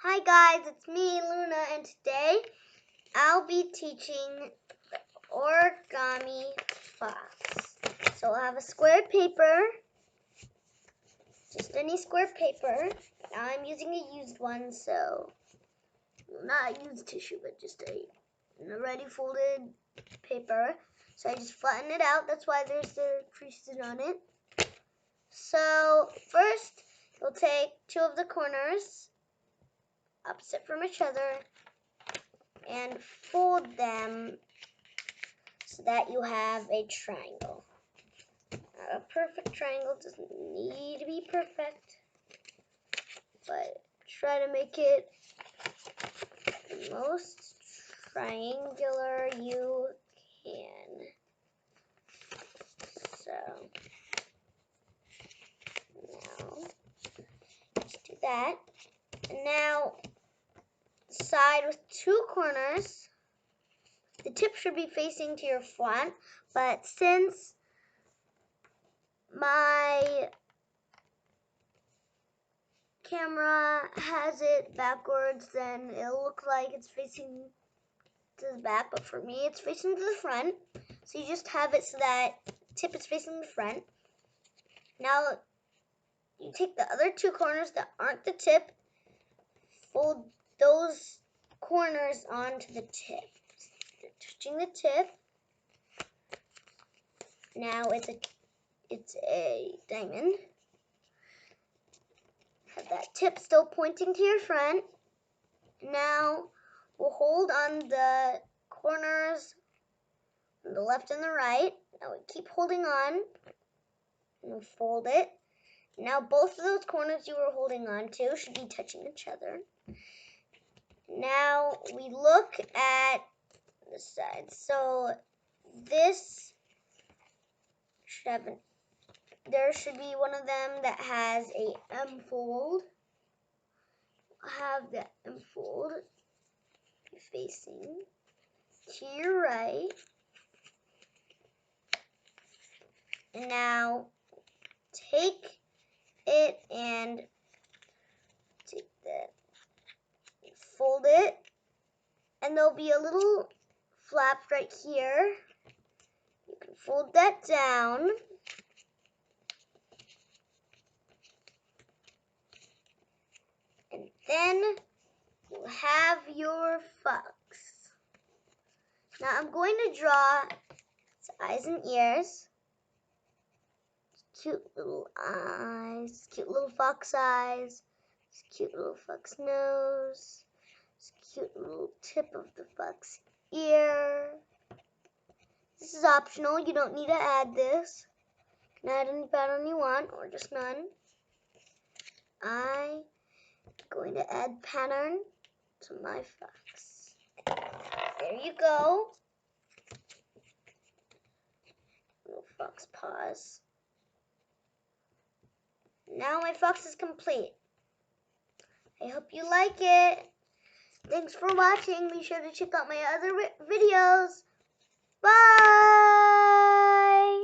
Hi guys, it's me, Luna, and today I'll be teaching origami fox. So I'll have a square paper, just any square paper. Now I'm using a used one, so not used tissue, but just a already folded paper. So I just flatten it out, that's why there's the creases on it. So first, you'll take two of the corners opposite from each other and fold them so that you have a triangle. Not a perfect triangle, doesn't need to be perfect, but try to make it the most triangular you can. So now just do that. And now side with two corners. The tip should be facing to your front, but since my camera has it backwards, then it'll look like it's facing to the back, but for me it's facing to the front. So you just have it so that tip is facing the front. Now you take the other two corners that aren't the tip, fold those corners onto the tip. You're touching the tip. Now it's a diamond. Have that tip still pointing to your front. Now we'll hold on the corners on the left and the right. Now we keep holding on and we'll fold it. Now both of those corners you were holding on to should be touching each other. Now we look at the sides. So this should have there should be one of them that has a M fold. Have the M fold facing to your right. And now take it and fold it, and there'll be a little flap right here. You can fold that down. And then you have your fox. Now I'm going to draw its eyes and ears. Cute little eyes, cute little fox eyes, cute little fox nose, cute little tip of the fox ear. This is optional, you don't need to add this. You can add any pattern you want or just none. I'm going to add pattern to my fox. There you go. Little fox paws. Now my fox is complete. I hope you like it. Thanks for watching. Be sure to check out my other videos. Bye!